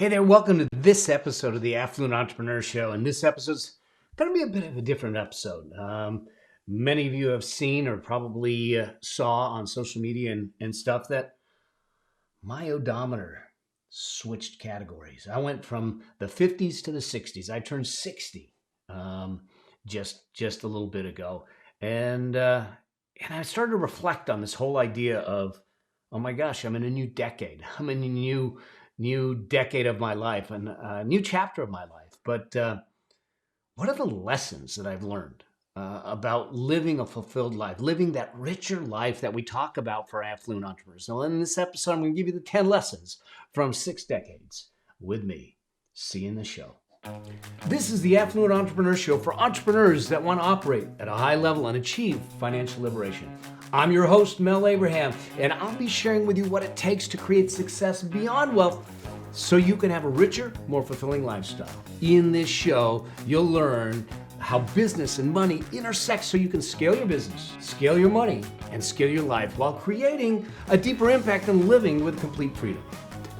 Hey there, welcome to this episode of the Affluent Entrepreneur Show. And this episode's going to be a bit of a different episode. Many of you have seen or probably saw on social media and stuff that my odometer switched categories. I went from the 50s to the 60s. I turned 60 just a little bit ago. And I started to reflect on this whole idea of, oh my gosh, I'm in a new decade. I'm in a new decade of my life and a new chapter of my life. But what are the lessons that I've learned about living a fulfilled life, living that richer life that we talk about for affluent entrepreneurs? So in this episode, I'm going to give you the 10 lessons from 6 decades with me. See you in the show. This is the Affluent Entrepreneur Show for entrepreneurs that want to operate at a high level and achieve financial liberation. I'm your host, Mel Abraham, and I'll be sharing with you what it takes to create success beyond wealth so you can have a richer, more fulfilling lifestyle. In this show, you'll learn how business and money intersect so you can scale your business, scale your money, and scale your life while creating a deeper impact and living with complete freedom.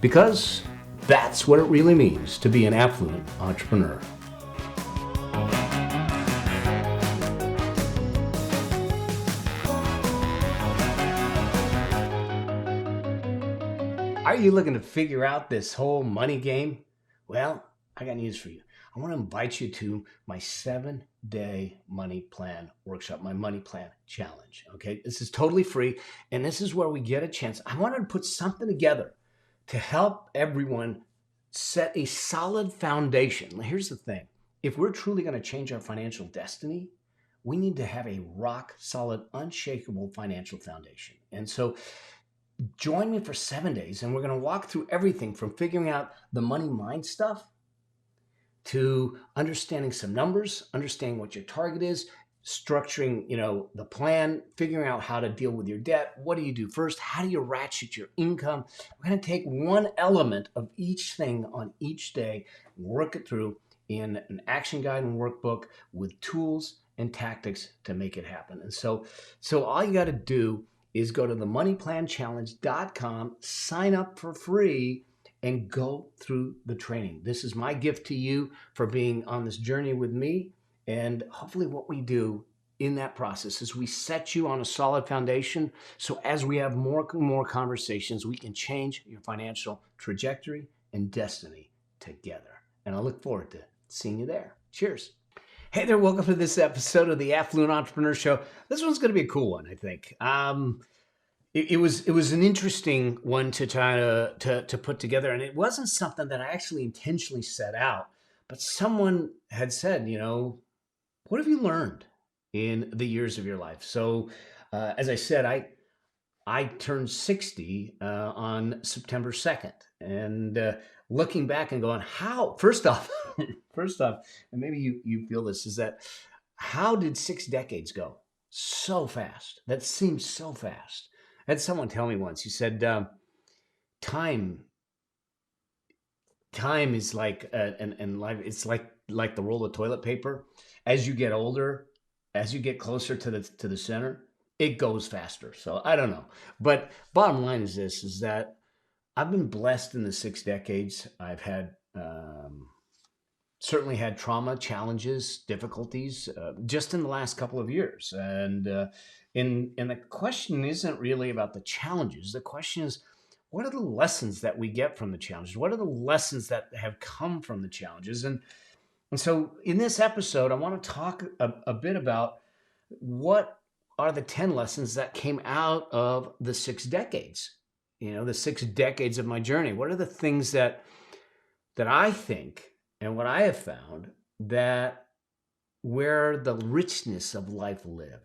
Because that's what it really means to be an affluent entrepreneur. Are you looking to figure out this whole money game? Well, I got news for you. I want to invite you to my 7-day money plan workshop, my money plan challenge. Okay, this is totally free, and this is where we get a chance. I wanted to put something together to help everyone set a solid foundation. Here's the thing. If we're truly going to change our financial destiny, we need to have a rock solid, unshakable financial foundation. And so join me for 7 days, and we're going to walk through everything from figuring out the money mind stuff to understanding some numbers, understanding what your target is, structuring, the plan, figuring out how to deal with your debt. What do you do first? How do you ratchet your income? We're going to take one element of each thing on each day, work it through in an action guide and workbook with tools and tactics to make it happen. And so all you got to do is go to themoneyplanchallenge.com, sign up for free, and go through the training. This is my gift to you for being on this journey with me. And hopefully what we do in that process is we set you on a solid foundation. So as we have more and more conversations, we can change your financial trajectory and destiny together. And I look forward to seeing you there. Cheers. Hey there, welcome to this episode of the Affluent Entrepreneur Show. This one's going to be a cool one, I think. It was an interesting one to try to put together, and it wasn't something that I actually intentionally set out. But someone had said, what have you learned in the years of your life? So, as I said, I turned 60 on September 2nd, and looking back and going, how? First off, and maybe you feel this, is that how did 6 decades go so fast? That seems so fast. I had someone tell me once. He said, time is like and life. It's like the roll of toilet paper. As you get older, as you get closer to the center, it goes faster. So I don't know, but bottom line is this: is that I've been blessed in the 6 decades. I've had certainly had trauma, challenges, difficulties just in the last couple of years, and the question isn't really about the challenges. The question is, what are the lessons that we get from the challenges? What are the lessons that have come from the challenges? And so in this episode, I want to talk a bit about what are the 10 lessons that came out of the 6 decades, the 6 decades of my journey. What are the things that I think and what I have found that where the richness of life live?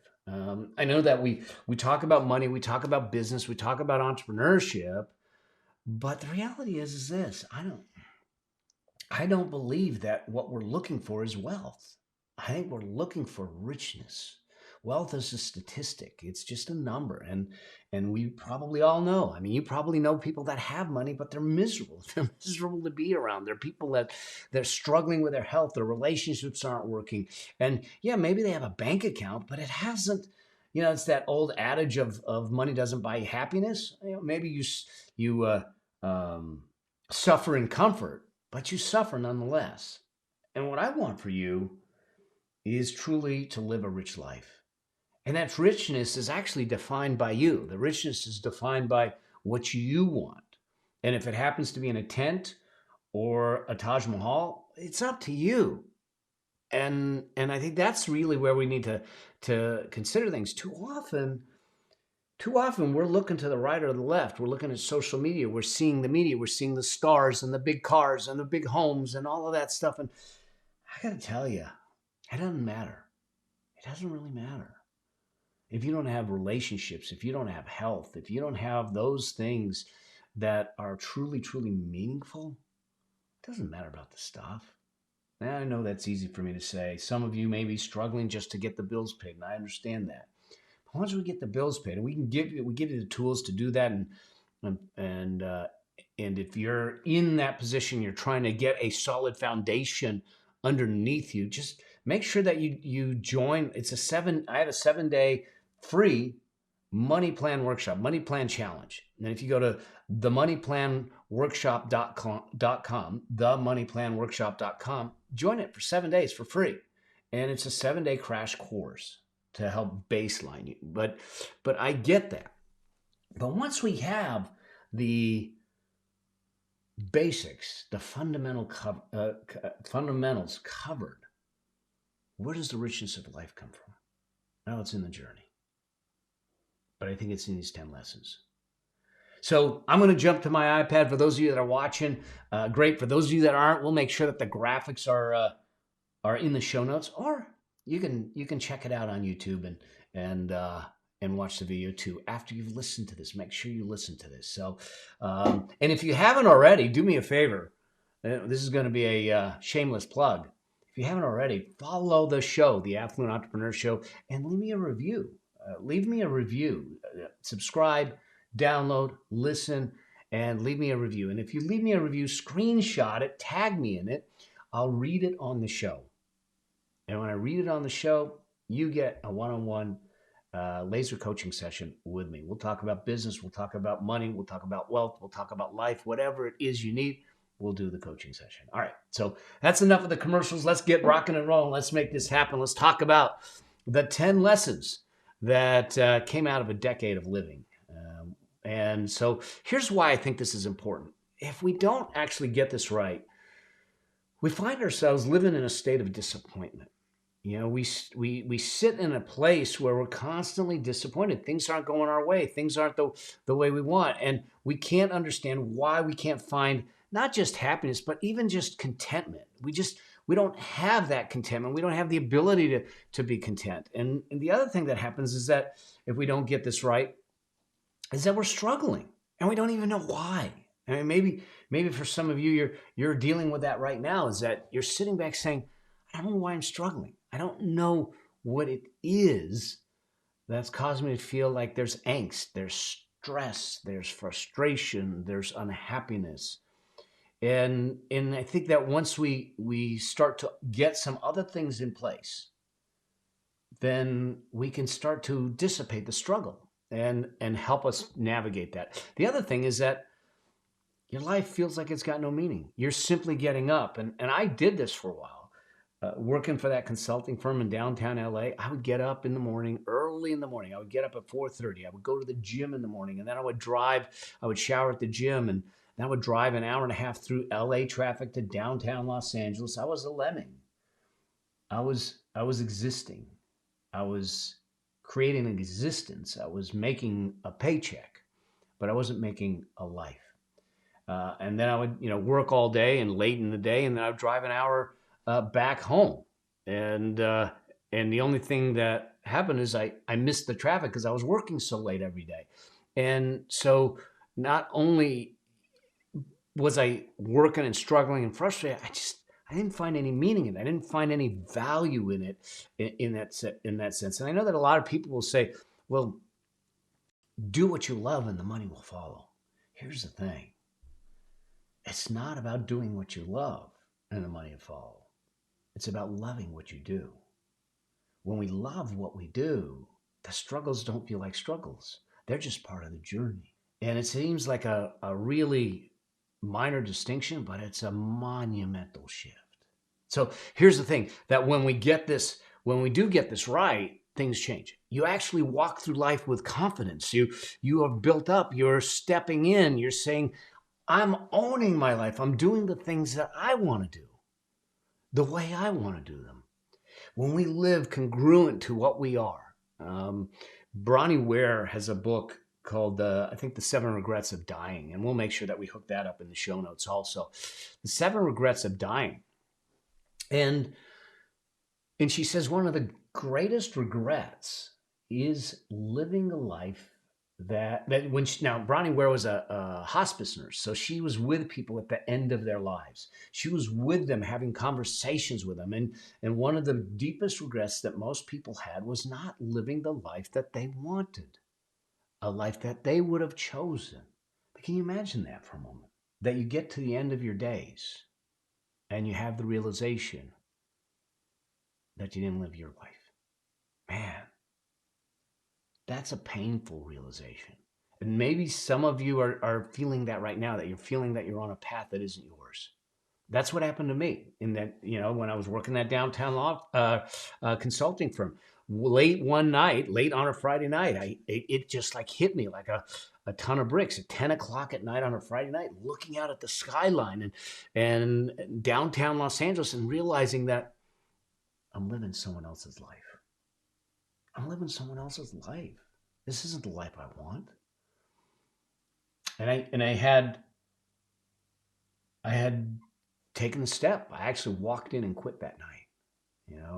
I know that we talk about money, we talk about business, we talk about entrepreneurship, but the reality is this: I don't believe that what we're looking for is wealth. I think we're looking for richness. Wealth is a statistic. It's just a number. And we probably all know. I mean, you probably know people that have money, but they're miserable. They're miserable to be around. They're people that they're struggling with their health. Their relationships aren't working. And yeah, maybe they have a bank account, but it hasn't, it's that old adage of money doesn't buy you happiness. Maybe you suffer in comfort, but you suffer nonetheless. And what I want for you is truly to live a rich life. And that richness is actually defined by you. The richness is defined by what you want. And if it happens to be in a tent or a Taj Mahal, it's up to you. And I think that's really where we need to consider things. Too often we're looking to the right or the left. We're looking at social media. We're seeing the media. We're seeing the stars and the big cars and the big homes and all of that stuff. And I got to tell you, it doesn't matter. It doesn't really matter. If you don't have relationships, if you don't have health, if you don't have those things that are truly, truly meaningful, it doesn't matter about the stuff. Now, I know that's easy for me to say. Some of you may be struggling just to get the bills paid, and I understand that. But once we get the bills paid, and we give you the tools to do that, and if you're in that position, you're trying to get a solid foundation underneath you, just make sure that you join. I have a 7-day free money plan workshop, money plan challenge. And if you go to themoneyplanworkshop.com, themoneyplanworkshop.com, join it for 7 days for free. And it's a 7-day crash course to help baseline you. But I get that. But once we have the basics, the fundamentals covered, where does the richness of life come from? Now it's in the journey. But I think it's in these 10 lessons. So I'm going to jump to my iPad. For those of you that are watching, great. For those of you that aren't, we'll make sure that the graphics are in the show notes, or you can check it out on YouTube and watch the video too after you've listened to this. Make sure you listen to this. So, and if you haven't already, do me a favor. This is going to be a shameless plug. If you haven't already, follow the show, the Affluent Entrepreneur Show, and leave me a review. Subscribe, download, listen, and leave me a review. And if you leave me a review, screenshot it, tag me in it. I'll read it on the show. And when I read it on the show, you get a one-on-one laser coaching session with me. We'll talk about business. We'll talk about money. We'll talk about wealth. We'll talk about life. Whatever it is you need, we'll do the coaching session. All right. So that's enough of the commercials. Let's get rocking and rolling. Let's make this happen. Let's talk about the 10 lessons that came out of a decade of living. And so here's why I think this is important. If we don't actually get this right, we find ourselves living in a state of disappointment. You know, we sit in a place where we're constantly disappointed. Things aren't going our way. Things aren't the way we want. And we can't understand why we can't find not just happiness, but even just contentment. We don't have that contentment. We don't have the ability to be content. And the other thing that happens is that if we don't get this right, is that we're struggling and we don't even know why. I mean, maybe for some of you, you're dealing with that right now, is that you're sitting back saying, I don't know why I'm struggling. I don't know what it is that's causing me to feel like there's angst, there's stress, there's frustration, there's unhappiness. And I think that once we start to get some other things in place, then we can start to dissipate the struggle and help us navigate that. The other thing is that your life feels like it's got no meaning. You're simply getting up. And I did this for a while. Working for that consulting firm in downtown LA, I would get up in the morning, early in the morning. I would get up at 4:30. I would go to the gym in the morning, and then I would shower at the gym, and then I would drive an hour and a half through LA traffic to downtown Los Angeles. I was a lemming. I was existing. I was creating an existence. I was making a paycheck, but I wasn't making a life. And then I would, work all day and late in the day, and then I would drive an hour back home. And the only thing that happened is I missed the traffic because I was working so late every day. And so not only was I working and struggling and frustrated, I didn't find any meaning in it. I didn't find any value in it in that sense. And I know that a lot of people will say, well, do what you love and the money will follow. Here's the thing. It's not about doing what you love and the money will follow. It's about loving what you do. When we love what we do, the struggles don't feel like struggles. They're just part of the journey. And it seems like a really minor distinction, but it's a monumental shift. So here's the thing, that when we do get this right, things change. You actually walk through life with confidence. You are built up, you're stepping in, you're saying, I'm owning my life. I'm doing the things that I want to do, the way I want to do them. When we live congruent to what we are. Bronnie Ware has a book called, I think, The 7 Regrets of Dying. And we'll make sure that we hook that up in the show notes also. The 7 Regrets of Dying. And she says one of the greatest regrets is living a life that when she, now Bronnie Ware was a hospice nurse, so she was with people at the end of their lives. She was with them, having conversations with them, and one of the deepest regrets that most people had was not living the life that they wanted, a life that they would have chosen. But can you imagine that for a moment? That you get to the end of your days and you have the realization that you didn't live your life. Man, that's a painful realization. And maybe some of you are feeling that right now, that you're feeling that you're on a path that isn't yours. That's what happened to me in that, when I was working that downtown law consulting firm. Late one night, late on a Friday night, it just like hit me like a ton of bricks at 10 o'clock at night on a Friday night, looking out at the skyline and downtown Los Angeles and realizing that I'm living someone else's life. I'm living someone else's life. This isn't the life I want. And I had taken the step. I actually walked in and quit that night.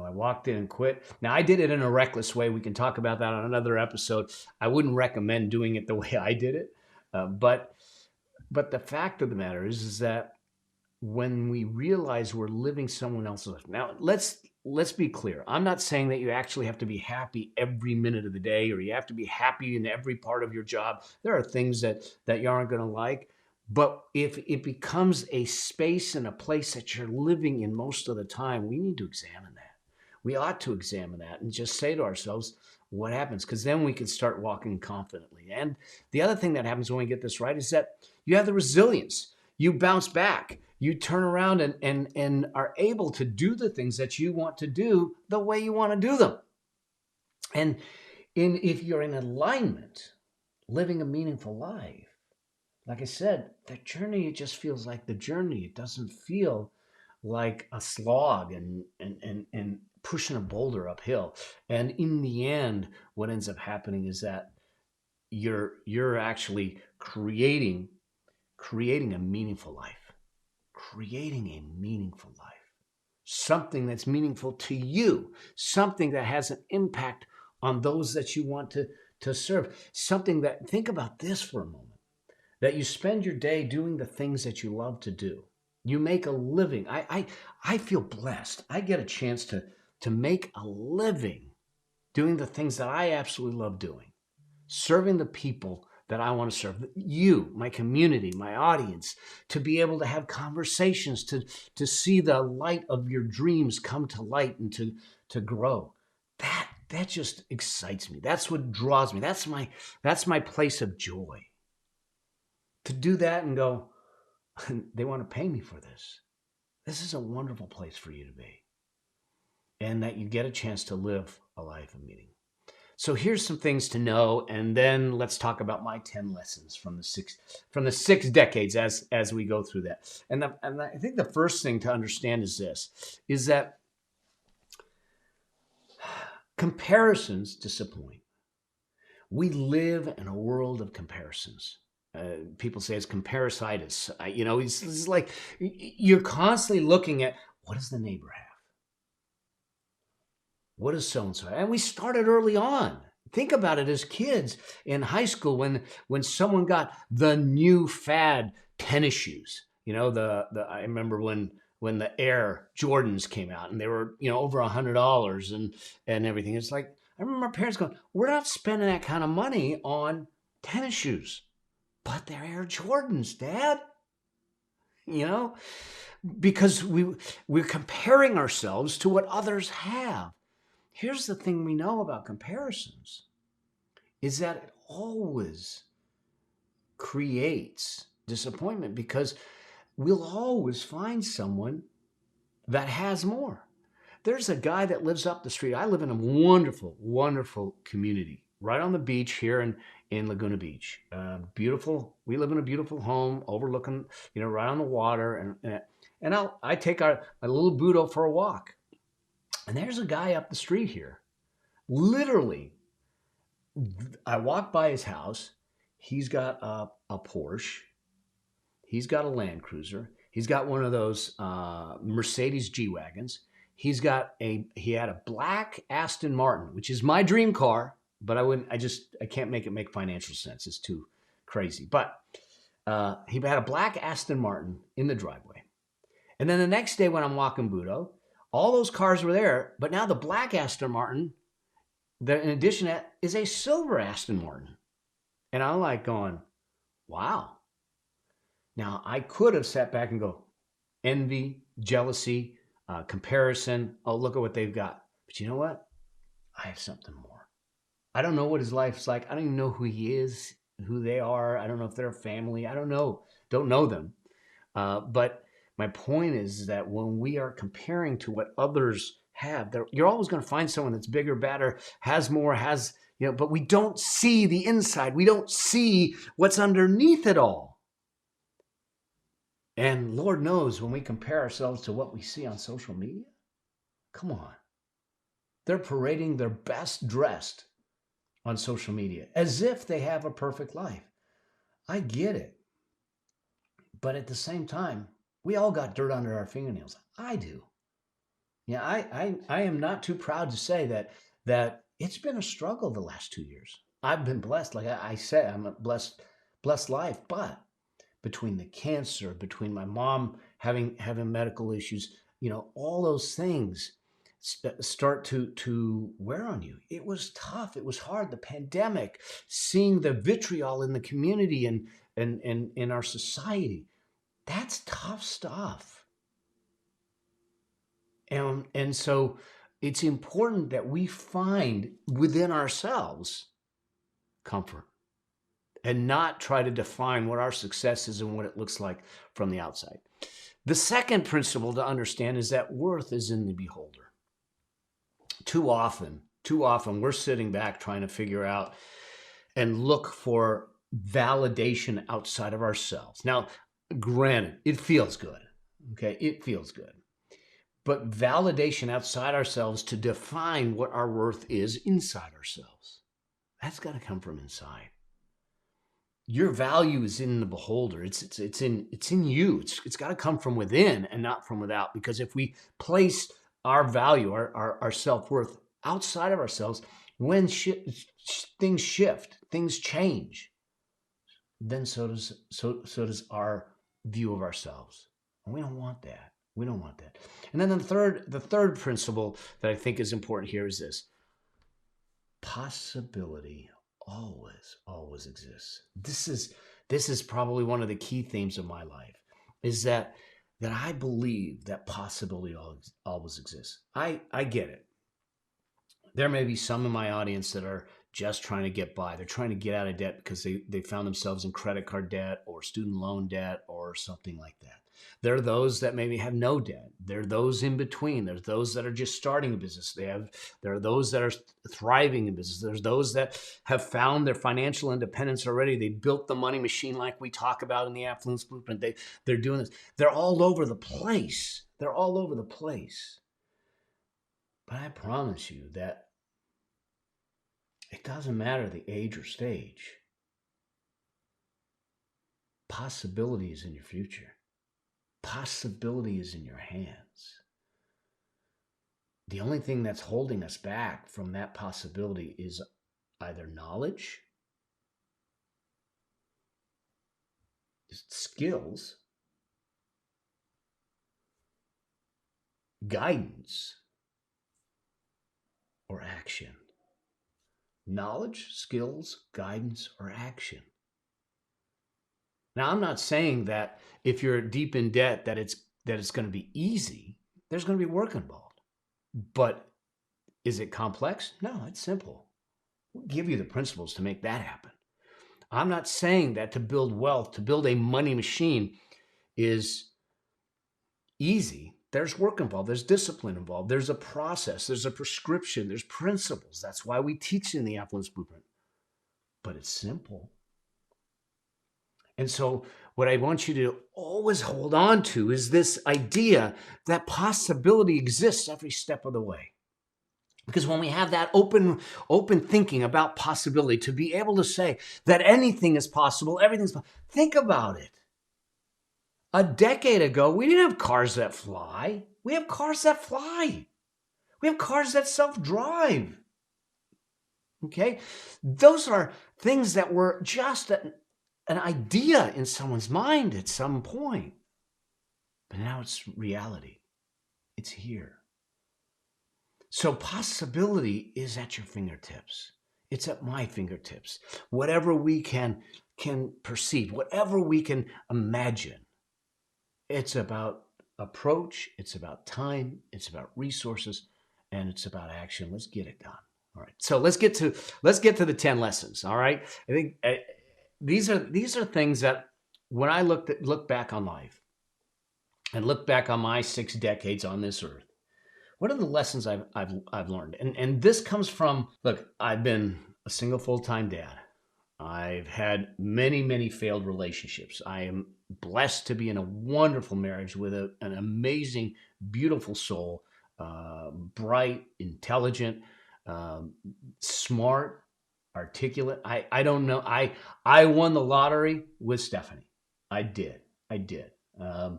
I walked in and quit. Now, I did it in a reckless way. We can talk about that on another episode. I wouldn't recommend doing it the way I did it. But the fact of the matter is that when we realize we're living someone else's life. Now, let's be clear. I'm not saying that you actually have to be happy every minute of the day, or you have to be happy in every part of your job. There are things that you aren't going to like. But if it becomes a space and a place that you're living in most of the time, we need to examine that. We ought to examine that and just say to ourselves, what happens? Because then we can start walking confidently. And the other thing that happens when we get this right is that you have the resilience. You bounce back. You turn around and are able to do the things that you want to do the way you want to do them. And if you're in alignment, living a meaningful life, like I said, that journey, it just feels like the journey. It doesn't feel like a slog and pushing a boulder uphill. And in the end, what ends up happening is that you're actually creating a meaningful life. Creating a meaningful life. Something that's meaningful to you. Something that has an impact on those that you want to serve. Something that, think about this for a moment. That you spend your day doing the things that you love to do. You make a living. I feel blessed. I get a chance to make a living doing the things that I absolutely love doing. Serving the people that I want to serve. You, my community, my audience, to be able to have conversations, to see the light of your dreams come to light and to grow. That just excites me. That's what draws me. That's my place of joy. To do that and go, they want to pay me for this. This is a wonderful place for you to be. And that you get a chance to live a life of meaning. So here's some things to know, and then let's talk about my 10 lessons from the six decades as we go through that. And I think the first thing to understand is this, is that comparisons disappoint. We live in a world of comparisons. People say it's comparisitis. It's like you're constantly looking at, what does the neighbor have? What does so-and-so have? And we started early on. Think about it as kids in high school when someone got the new fad tennis shoes. I remember when the Air Jordans came out and they were, over $100 and everything. It's like, I remember my parents going, we're not spending that kind of money on tennis shoes. But they're Air Jordans, Dad. Because we're comparing ourselves to what others have. Here's the thing we know about comparisons, is that it always creates disappointment, because we'll always find someone that has more. There's a guy that lives up the street. I live in a wonderful, wonderful community right on the beach here in Laguna Beach. Beautiful. We live in a beautiful home overlooking, right on the water. And I take a little Budo for a walk. And there's a guy up the street here. Literally, I walk by his house. He's got a Porsche. He's got a Land Cruiser. He's got one of those Mercedes G-Wagons. He had a black Aston Martin, which is my dream car, but I can't make it make financial sense. It's too crazy. But he had a black Aston Martin in the driveway. And then the next day when I'm walking Budo, all those cars were there, but now the black Aston Martin, in addition to that, is a silver Aston Martin. And I'm like going, wow. Now, I could have sat back and go, envy, jealousy, comparison. Oh, look at what they've got. But you know what? I have something more. I don't know what his life's like. I don't even know who he is, who they are. I don't know if they're a family. I don't know. Don't know them. But my point is that when we are comparing to what others have, you're always going to find someone that's bigger, better, has more, but we don't see the inside. We don't see what's underneath it all. And Lord knows when we compare ourselves to what we see on social media, come on. They're parading their best dressed on social media as if they have a perfect life. I get it. But at the same time, we all got dirt under our fingernails. I do. Yeah, I am not too proud to say that it's been a struggle the last 2 years. I've been blessed. Like I said, I'm a blessed life, but between the cancer, between my mom having medical issues, all those things start to wear on you. It was tough. It was hard. The pandemic, seeing the vitriol in the community and in our society, that's tough stuff. And so it's important that we find within ourselves comfort and not try to define what our success is and what it looks like from the outside. The second principle to understand is that worth is in the beholder. Too often we're sitting back trying to figure out and look for validation outside of ourselves. Now, granted, it feels good. Okay, it feels good. But validation outside ourselves to define what our worth is inside ourselves. That's got to come from inside. Your value is in the beholder. It's in you. It's got to come from within and not from without. Because if we place our value, our self-worth outside of ourselves, when things shift, things change, then so does our view of ourselves. And we don't want that. We don't want that. And then the third principle that I think is important here is this: possibility always exists. This is probably one of the key themes of my life, is that I believe that possibility always exists. I get it. There may be some in my audience that are just trying to get by. They're trying to get out of debt because they found themselves in credit card debt or student loan debt or something like that. There are those that maybe have no debt. There are those in between. There's those that are just starting a business. There are those that are thriving in business. There's those that have found their financial independence already. They built the money machine like we talk about in the Affluence Blueprint. They're doing this. They're all over the place. They're all over the place. But I promise you that it doesn't matter the age or stage. Possibility is in your future. Possibility is in your hands. The only thing that's holding us back from that possibility is either knowledge, skills, guidance, or action. Knowledge, skills, guidance, or action. Now, I'm not saying that if you're deep in debt that it's going to be easy. There's going to be work involved. But is it complex? No, it's simple. We'll give you the principles to make that happen. I'm not saying that to build wealth, to build a money machine is easy. There's work involved. There's discipline involved. There's a process. There's a prescription. There's principles. That's why we teach in the Affluence Blueprint. But it's simple. And so what I want you to always hold on to is this idea that possibility exists every step of the way. Because when we have that open thinking about possibility, to be able to say that anything is possible, everything's possible, think about it. A decade ago, we didn't have cars that fly. We have cars that fly. We have cars that self-drive. Okay? Those are things that were just an idea in someone's mind at some point. But now it's reality. It's here. So possibility is at your fingertips. It's at my fingertips. Whatever we can perceive, whatever we can imagine. It's about approach, it's about time, it's about resources, and it's about action. Let's get it done. All right. So let's get to the 10 lessons. All right. I think these are things that when I look back on life and look back on my 6 decades on this earth, what are the lessons I've learned? And this comes from, look, I've been a single full-time dad. I've had many, many failed relationships. I am blessed to be in a wonderful marriage with an amazing, beautiful soul, bright, intelligent, smart, articulate. I don't know. I won the lottery with Stephanie. I did. I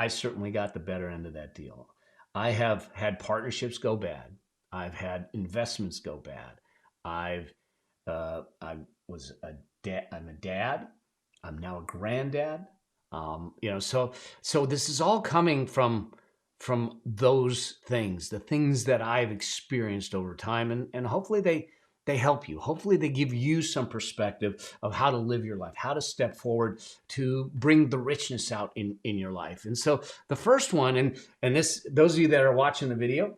certainly got the better end of that deal. I have had partnerships go bad. I've had investments go bad. I was a dad. I'm a dad. I'm now a granddad. So this is all coming from those things, the things that I've experienced over time, and hopefully they help you. Hopefully they give you some perspective of how to live your life, how to step forward to bring the richness out in your life. And so the first one, and this, those of you that are watching the video,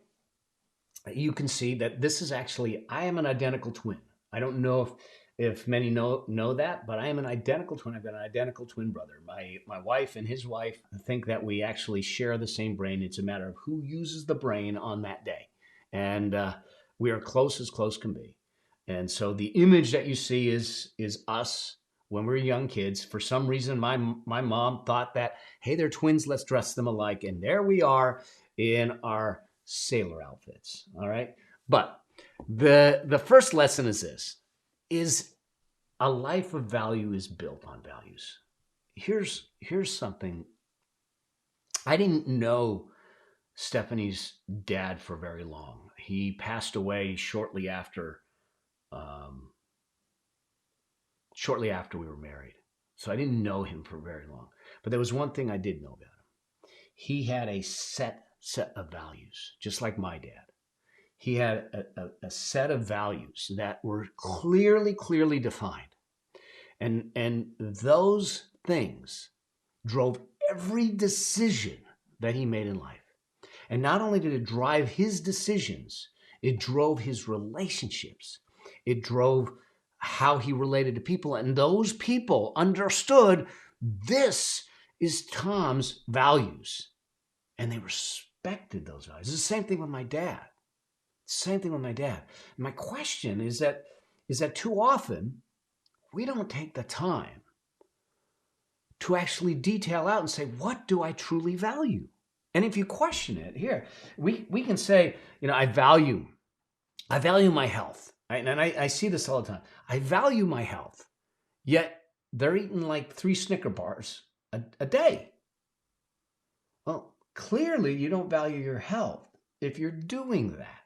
you can see that this is actually, I am an identical twin. I don't know if many know that, but I am an identical twin. I've got an identical twin brother. My wife and his wife think that we actually share the same brain. It's a matter of who uses the brain on that day. And we are close as close can be. And so the image that you see is us when we were young kids. For some reason, my mom thought that, hey, they're twins, let's dress them alike. And there we are in our sailor outfits. All right. But the first lesson is this, is a life of value is built on values. Here's something. I didn't know Stephanie's dad for very long. He passed away shortly after we were married. So I didn't know him for very long. But there was one thing I did know about him. He had a set of values, just like my dad. He had a set of values that were clearly defined. And those things drove every decision that he made in life. And not only did it drive his decisions, it drove his relationships. It drove how he related to people. And those people understood this is Tom's values. And they respected those values. It's the same thing with my dad. My question is that too often we don't take the time to actually detail out and say, what do I truly value? And if you question it, here, we can say, I value my health. Right? And I see this all the time. I value my health, yet they're eating like 3 Snicker bars a day. Well, clearly you don't value your health if you're doing that.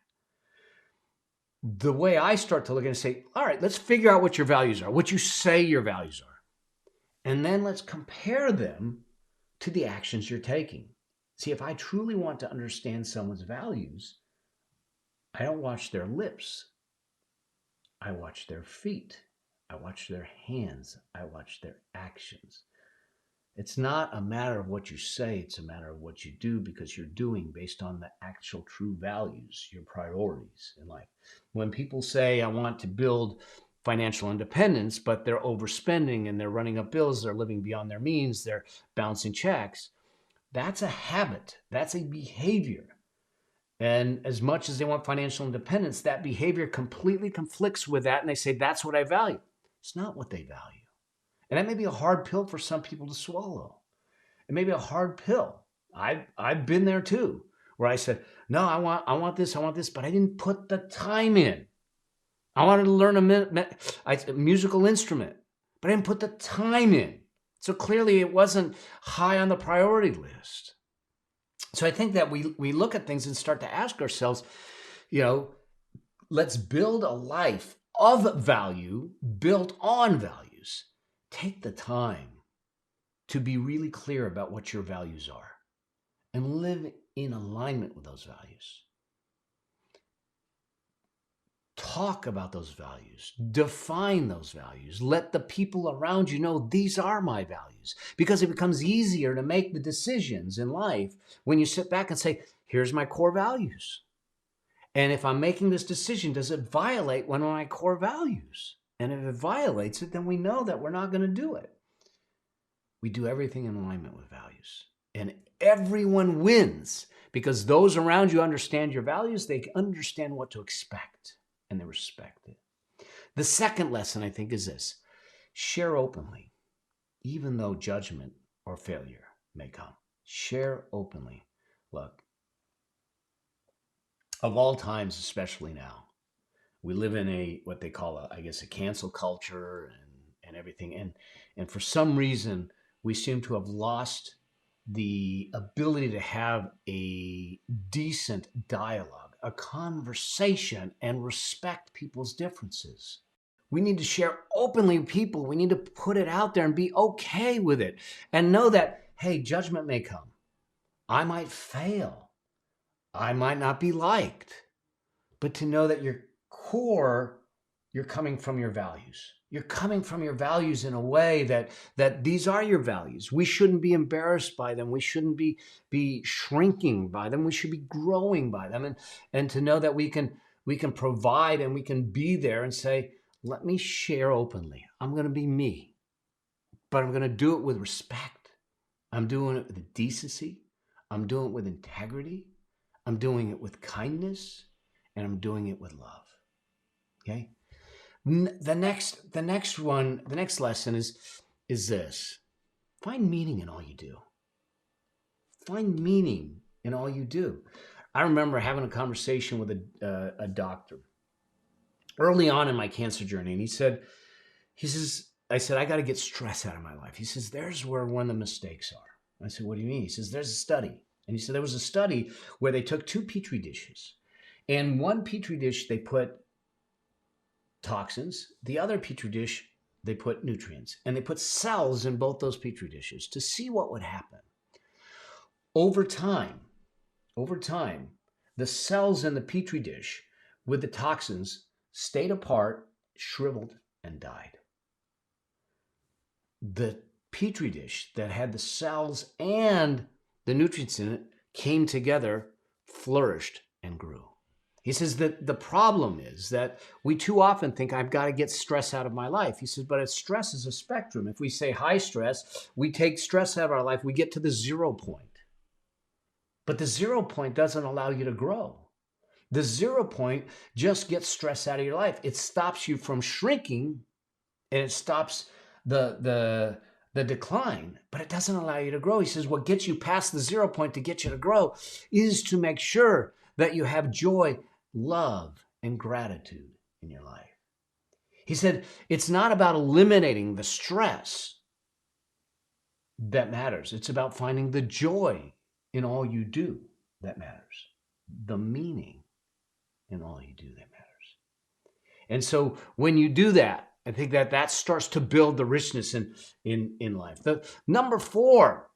The way I start to look at it and say, all right, let's figure out what your values are, what you say your values are. And then let's compare them to the actions you're taking. See, if I truly want to understand someone's values, I don't watch their lips. I watch their feet. I watch their hands. I watch their actions. It's not a matter of what you say. It's a matter of what you do, because you're doing based on the actual true values, your priorities in life. When people say, I want to build financial independence, but they're overspending and they're running up bills, they're living beyond their means, they're bouncing checks, That's a habit. That's a behavior. And as much as they want financial independence, that behavior completely conflicts with that. And they say, that's what I value. It's not what they value. And that may be a hard pill for some people to swallow. It may be a hard pill. I've been there too, where I said, no, I want this, but I didn't put the time in. I wanted to learn a musical instrument, but I didn't put the time in. So clearly it wasn't high on the priority list. So I think that we look at things and start to ask ourselves, let's build a life of value built on values. Take the time to be really clear about what your values are and live in alignment with those values. Talk about those values, define those values, let the people around you know these are my values, because it becomes easier to make the decisions in life when you sit back and say, here's my core values. And if I'm making this decision, does it violate one of my core values? And if it violates it, then we know that we're not going to do it. We do everything in alignment with values. And everyone wins because those around you understand your values. They understand what to expect and they respect it. The second lesson, I think, is this: share openly, even though judgment or failure may come. Share openly. Look, of all times, especially now, we live in what they call a cancel culture and everything. And for some reason, we seem to have lost the ability to have a decent dialogue, a conversation, and respect people's differences. We need to share openly with people. We need to put it out there and be okay with it and know that, hey, judgment may come. I might fail. I might not be liked. But to know that your core, you're coming from your values. You're coming from your values in a way that these are your values. We shouldn't be embarrassed by them. We shouldn't be shrinking by them. We should be growing by them. And to know that we can provide and we can be there and say, let me share openly. I'm going to be me, but I'm going to do it with respect. I'm doing it with decency. I'm doing it with integrity. I'm doing it with kindness, and I'm doing it with love. Okay? The next lesson is this: find meaning in all you do. Find meaning in all you do. I remember having a conversation with a doctor early on in my cancer journey, and he says, I said, I got to get stress out of my life. He says, there's where one of the mistakes are. I said, what do you mean? He says, there's a study. And he said, there was a study where they took two Petri dishes. And one Petri dish, they put toxins. The other Petri dish, they put nutrients. And they put cells in both those Petri dishes to see what would happen. Over time, the cells in the Petri dish with the toxins stayed apart, shriveled, and died. The Petri dish that had the cells and the nutrients in it came together, flourished, and grew. He says that the problem is that we too often think I've got to get stress out of my life. He says, but stress is a spectrum. If we say high stress, we take stress out of our life, we get to the 0 point. But the 0 point doesn't allow you to grow. The 0 point just gets stress out of your life. It stops you from shrinking and it stops the decline, but it doesn't allow you to grow. He says what gets you past the 0 point to get you to grow is to make sure that you have joy, love, and gratitude in your life. He said it's not about eliminating the stress that matters. It's about finding the joy in all you do that matters, the meaning in all you do that matters. And so when you do that, I think that starts to build the richness in life. The number 4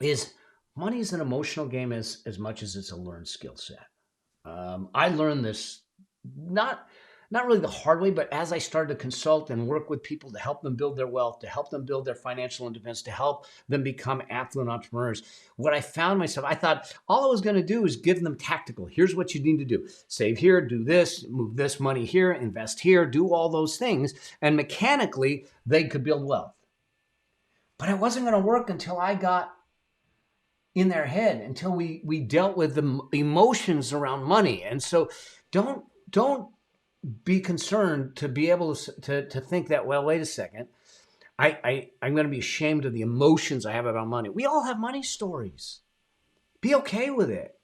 is money is an emotional game as much as it's a learned skill set. I learned this not really the hard way, but as I started to consult and work with people to help them build their wealth, to help them build their financial independence, to help them become affluent entrepreneurs, what I found myself, I thought all I was going to do is give them tactical. Here's what you need to do. Save here, do this, move this money here, invest here, do all those things. And mechanically, they could build wealth. But it wasn't going to work until I got in their head until we dealt with the emotions around money. And so don't be concerned to be able to think that, well, wait a second, I'm going to be ashamed of the emotions I have about money. We all have money stories. Be okay with it.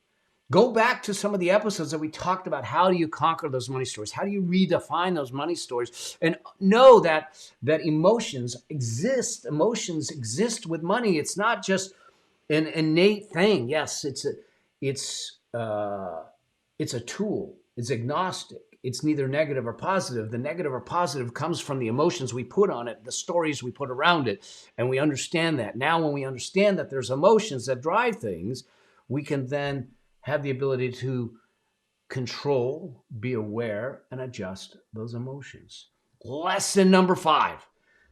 Go back to some of the episodes that we talked about. How do you conquer those money stories? How do you redefine those money stories? And know that emotions exist. Emotions exist with money. It's not just an innate thing. Yes, it's a tool. It's agnostic. It's neither negative or positive. The negative or positive comes from the emotions we put on it, the stories we put around it, and we understand that. Now, when we understand that there's emotions that drive things, we can then have the ability to control, be aware, and adjust those emotions. Lesson number 5,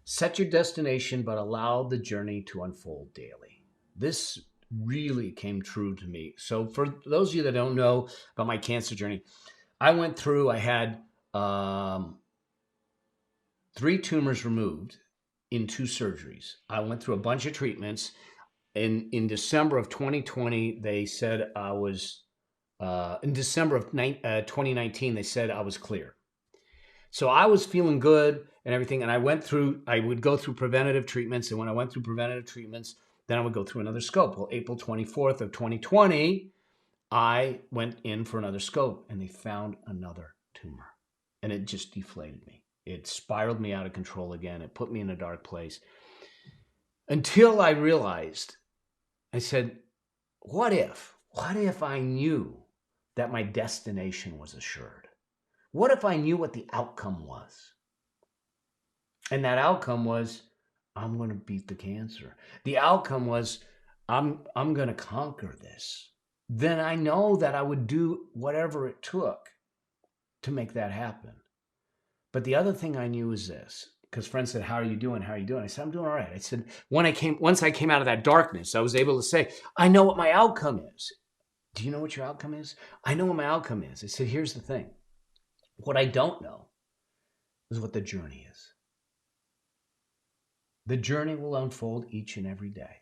set your destination, but allow the journey to unfold daily. This really came true to me. So for those of you that don't know about my cancer journey, I had 3 tumors removed in 2 surgeries. I went through a bunch of treatments. In December of 2020, they said I was, in December of 2019, they said I was clear. So I was feeling good and everything. And I would go through preventative treatments. And when I went through preventative treatments, then I would go through another scope. Well, April 24th of 2020, I went in for another scope and they found another tumor. And it just deflated me. It spiraled me out of control again. It put me in a dark place. Until I realized, I said, what if I knew that my destination was assured? What if I knew what the outcome was? And that outcome was, I'm going to beat the cancer. The outcome was, I'm going to conquer this. Then I know that I would do whatever it took to make that happen. But the other thing I knew is this, because friends said, how are you doing? How are you doing? I said, I'm doing all right. I said, once I came out of that darkness, I was able to say, I know what my outcome is. Do you know what your outcome is? I know what my outcome is. I said, here's the thing. What I don't know is what the journey is. The journey will unfold each and every day.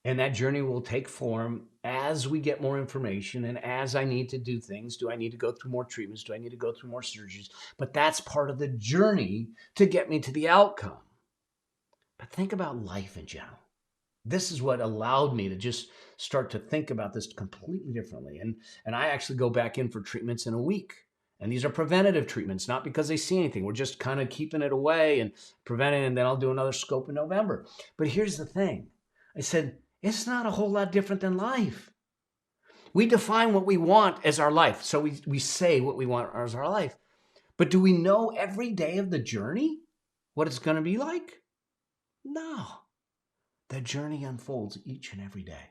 And that journey will take form as we get more information and as I need to do things. Do I need to go through more treatments? Do I need to go through more surgeries? But that's part of the journey to get me to the outcome. But think about life in general. This is what allowed me to just start to think about this completely differently. And I actually go back in for treatments in a week. And these are preventative treatments, not because they see anything. We're just kind of keeping it away and preventing, and then I'll do another scope in November. But here's the thing. I said, it's not a whole lot different than life. We define what we want as our life. So we say what we want as our life. But do we know every day of the journey what it's going to be like? No. The journey unfolds each and every day.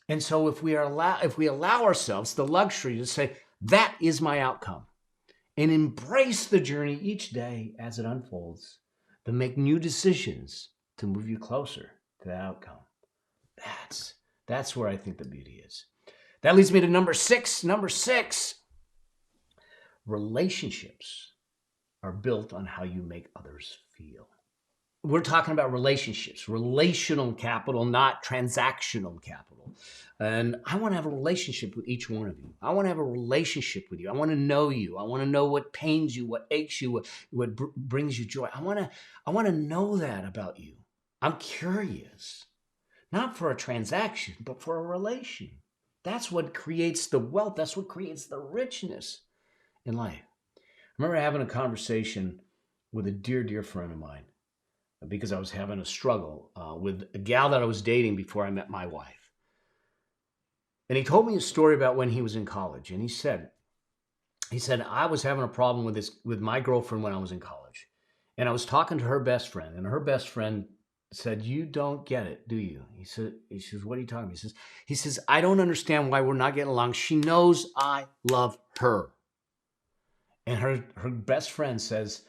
And so if we allow ourselves the luxury to say, that is my outcome, and embrace the journey each day as it unfolds, to make new decisions to move you closer to that outcome. That's where I think the beauty is. That leads me to number 6. Number 6, relationships are built on how you make others feel. We're talking about relationships, relational capital, not transactional capital. And I want to have a relationship with each one of you. I want to have a relationship with you. I want to know you. I want to know what pains you, what aches you, what brings you joy. I want to know that about you. I'm curious, not for a transaction, but for a relation. That's what creates the wealth. That's what creates the richness in life. I remember having a conversation with a dear, dear friend of mine, because I was having a struggle with a gal that I was dating before I met my wife. And he told me a story about when he was in college. And he said, I was having a problem with my girlfriend when I was in college. And I was talking to her best friend. And her best friend said, you don't get it, do you? He says, what are you talking about? He says, I don't understand why we're not getting along. She knows I love her. And her best friend says,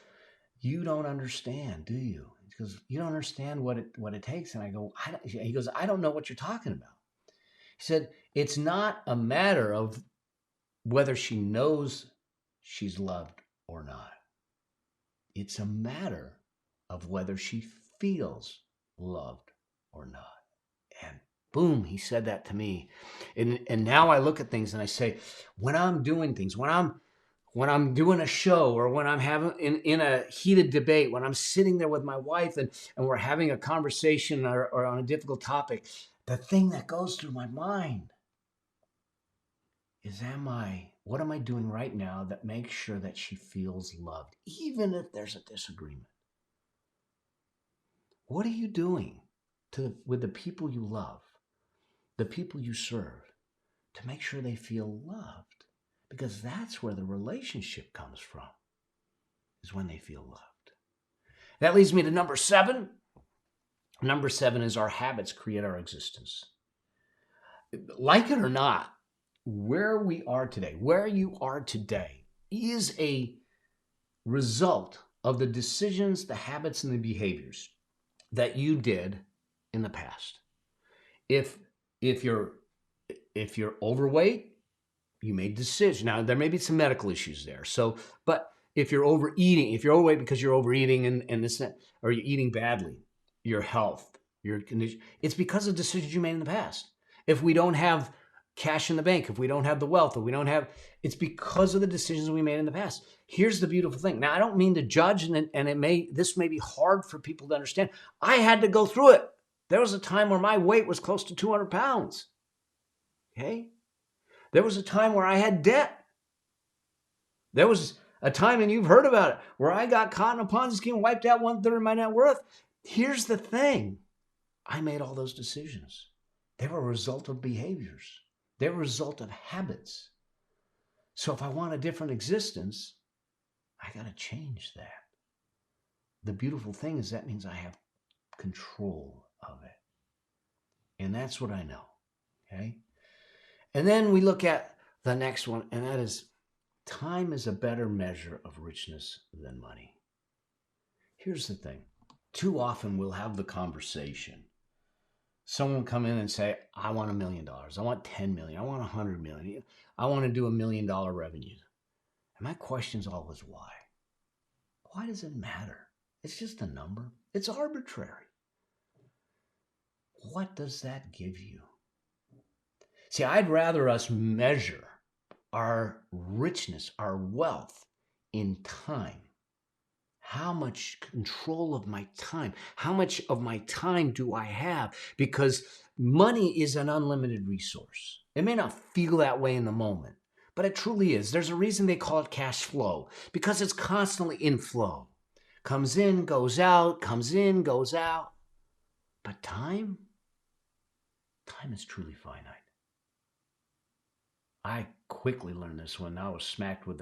you don't understand, do you? Because you don't understand what it takes. And I go, he goes, I don't know what you're talking about. He said, it's not a matter of whether she knows she's loved or not. It's a matter of whether she feels loved or not. And boom, he said that to me. And now I look at things and I say, when I'm doing things, when I'm doing a show, or when I'm having in a heated debate, when I'm sitting there with my wife and we're having a conversation or on a difficult topic, the thing that goes through my mind is, what am I doing right now that makes sure that she feels loved, even if there's a disagreement? What are you doing with the people you love, the people you serve, to make sure they feel loved? Because that's where the relationship comes from, is when they feel loved. That leads me to number 7. Number 7 is our habits create our existence. Like it or not, where you are today is a result of the decisions, the habits, and the behaviors that you did in the past. If you're overweight, you made decisions. Now, there may be some medical issues there. But if you're overeating, if you're overweight because you're overeating and this, or you're eating badly, your health, your condition, it's because of decisions you made in the past. If we don't have cash in the bank, if we don't have the wealth, it's because of the decisions we made in the past. Here's the beautiful thing. Now, I don't mean to judge, and this may be hard for people to understand. I had to go through it. There was a time where my weight was close to 200 pounds. Okay? There was a time where I had debt. There was a time, and you've heard about it, where I got caught in a Ponzi scheme and wiped out 1/3 of my net worth. Here's the thing. I made all those decisions. They were a result of behaviors. They were a result of habits. So if I want a different existence, I got to change that. The beautiful thing is that means I have control of it. And that's what I know. Okay? And then we look at the next one, and that is, time is a better measure of richness than money. Here's the thing. Too often we'll have the conversation. Someone will come in and say, I want $1 million. I want 10 million. I want 100 million. I want to do $1 million revenue. And my question's always why? Why does it matter? It's just a number. It's arbitrary. What does that give you? See, I'd rather us measure our richness, our wealth in time. How much control of my time? How much of my time do I have? Because money is an unlimited resource. It may not feel that way in the moment, but it truly is. There's a reason they call it cash flow, because it's constantly in flow. Comes in, goes out, comes in, goes out. But time is truly finite. I quickly learned this when I was smacked with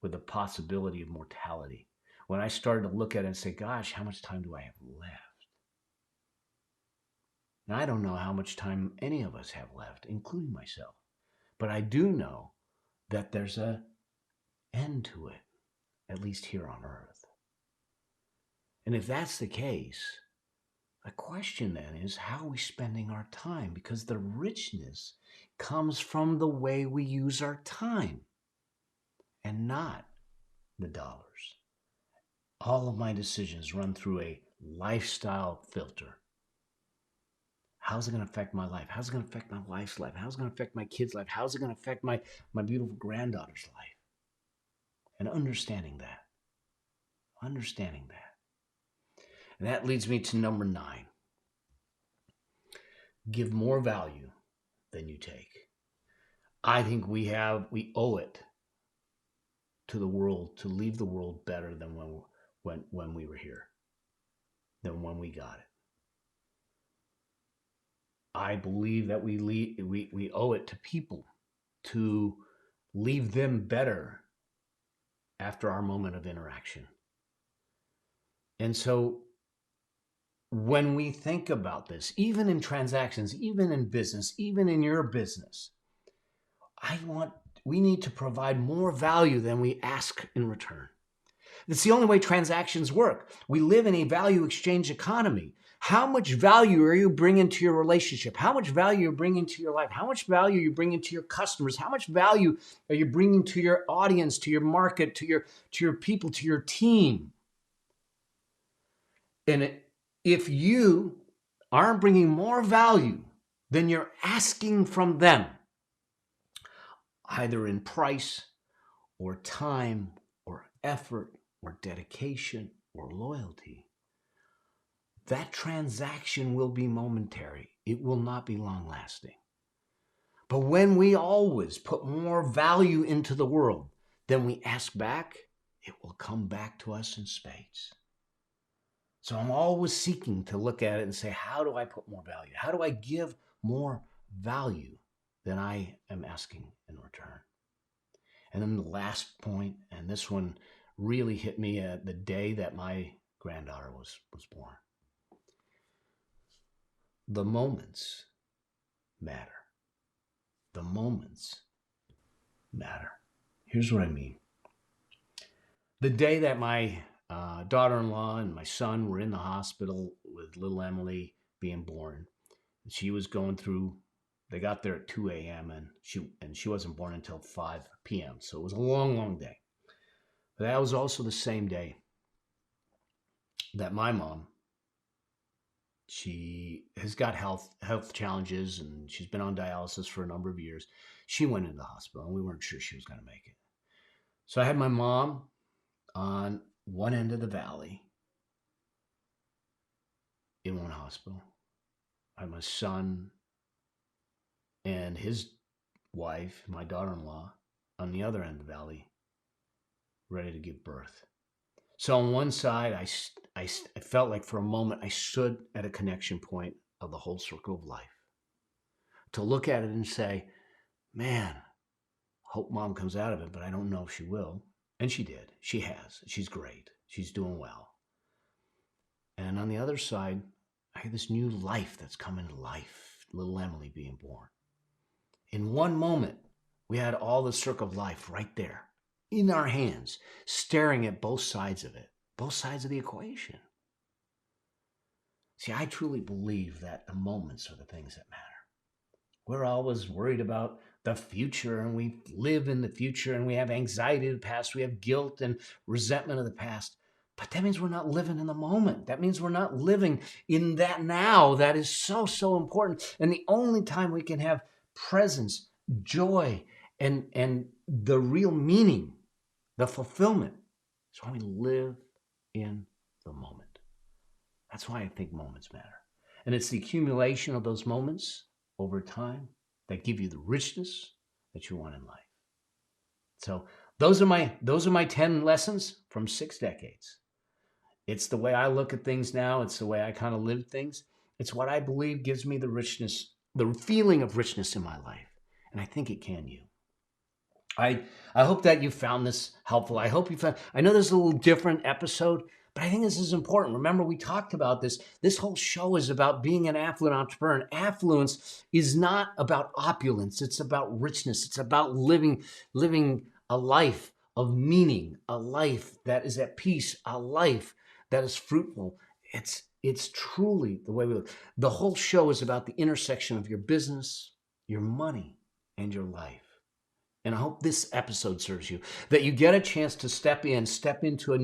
the possibility of mortality. When I started to look at it and say, gosh, how much time do I have left? Now, I don't know how much time any of us have left, including myself. But I do know that there's an end to it, at least here on earth. And if that's the case, the question then is, how are we spending our time? Because the richness comes from the way we use our time and not the dollars. All of my decisions run through a lifestyle filter. How's it going to affect my life? How's it going to affect my wife's life? How's it going to affect my kids' life? How's it going to affect my beautiful granddaughter's life? And understanding that. And that leads me to number 9. Give more value than you take. I think we owe it to the world to leave the world better than when we were here, than when we got it. I believe that we owe it to people to leave them better after our moment of interaction. And so when we think about this, even in transactions, even in business, even in your business, we need to provide more value than we ask in return. It's the only way transactions work. We live in a value exchange economy. How much value are you bringing to your relationship? How much value are you bringing to your life? How much value are you bringing to your customers? How much value are you bringing to your audience, to your market, to your people, to your team? And if you aren't bringing more value then you're asking from them, either in price or time or effort or dedication or loyalty. That transaction will be momentary. It will not be long-lasting. But when we always put more value into the world than we ask back, it will come back to us in spades. So I'm always seeking to look at it and say, how do I put more value? How do I give more value than I am asking in return? And then the last point, and this one really hit me at the day that my granddaughter was born. The moments matter. The moments matter. Here's what I mean. The day that my daughter-in-law and my son were in the hospital with little Emily being born, she was going through, they got there at 2 a.m. and she wasn't born until 5 p.m. So it was a long, long day. But that was also the same day that my mom, she has got health challenges and she's been on dialysis for a number of years. She went into the hospital and we weren't sure she was going to make it. So I had my mom on one end of the valley in one hospital. I had my son and his wife, my daughter-in-law, on the other end of the valley, ready to give birth. So on one side, I felt like for a moment I stood at a connection point of the whole circle of life. To look at it and say, man, hope mom comes out of it, but I don't know if she will. And she did. She has. She's great. She's doing well. And on the other side, I had this new life that's coming to life, little Emily being born. In one moment, we had all the circle of life right there in our hands, staring at both sides of it, both sides of the equation. See, I truly believe that the moments are the things that matter. We're always worried about the future, and we live in the future, and we have anxiety of the past, we have guilt and resentment of the past. But that means we're not living in the moment. That means we're not living in that now that is so, so important. And the only time we can have presence, joy, and the real meaning, the fulfillment, is when we live in the moment. That's why I think moments matter. And it's the accumulation of those moments over time that give you the richness that you want in life. So those are my 10 lessons from 6 decades. It's the way I look at things now. It's the way I kind of live things. It's what I believe gives me the richness, the feeling of richness in my life. And I think it can you. I hope that you found this helpful. I hope you found, I know this is a little different episode, but I think this is important. Remember, we talked about this. This whole show is about being an affluent entrepreneur. And affluence is not about opulence. It's about richness. It's about living a life of meaning, a life that is at peace, a life that is fruitful. It's truly the way we live. The whole show is about the intersection of your business, your money, and your life. And I hope this episode serves you, that you get a chance to step into a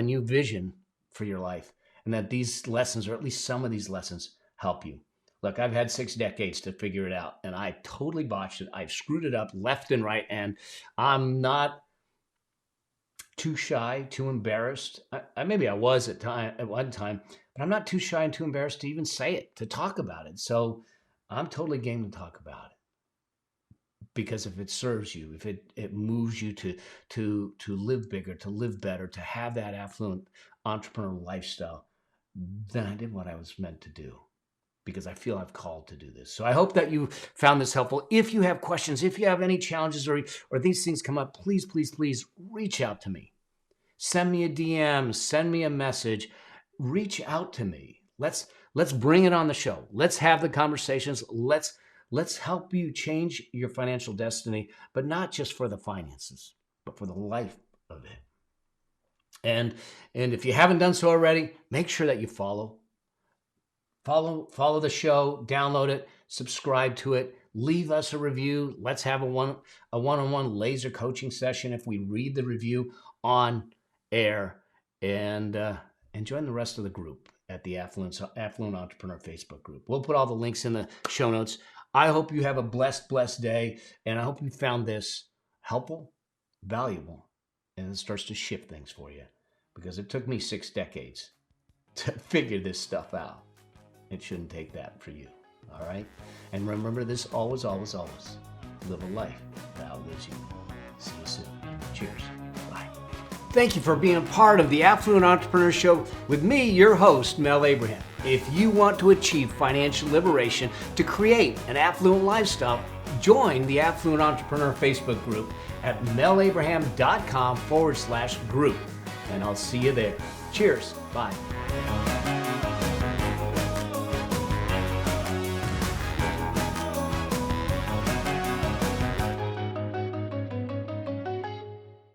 new vision for your life, and that these lessons, or at least some of these lessons, help you. Look, I've had 6 decades to figure it out, and I totally botched it. I've screwed it up left and right, and I'm not too shy, too embarrassed. Maybe I was at one time, but I'm not too shy and too embarrassed to even say it, to talk about it. So I'm totally game to talk about it. Because if it serves you, if it moves you to live bigger, to live better, to have that affluent entrepreneurial lifestyle, then I did what I was meant to do, because I feel I've called to do this. So I hope that you found this helpful. If you have questions, if you have any challenges or these things come up, please, please, please reach out to me. Send me a DM, send me a message, reach out to me. Let's bring it on the show. Let's have the conversations. Let's help you change your financial destiny, but not just for the finances, but for the life of it. And if you haven't done so already, make sure that you follow the show, download it, subscribe to it, leave us a review. Let's have a one-on-one laser coaching session if we read the review on air, and join the rest of the group. at the Affluent Entrepreneur Facebook group. We'll put all the links in the show notes. I hope you have a blessed day, and I hope you found this helpful, valuable, and it starts to shift things for you, because it took me 6 decades to figure this stuff out. It shouldn't take that for you. All right? And remember this always, always, always. Live a life that outlives you. See you soon. Cheers. Bye. Thank you for being a part of the Affluent Entrepreneur Show with me, your host, Mel Abraham. If you want to achieve financial liberation to create an affluent lifestyle, join the Affluent Entrepreneur Facebook group at melabraham.com/group. And I'll see you there. Cheers. Bye.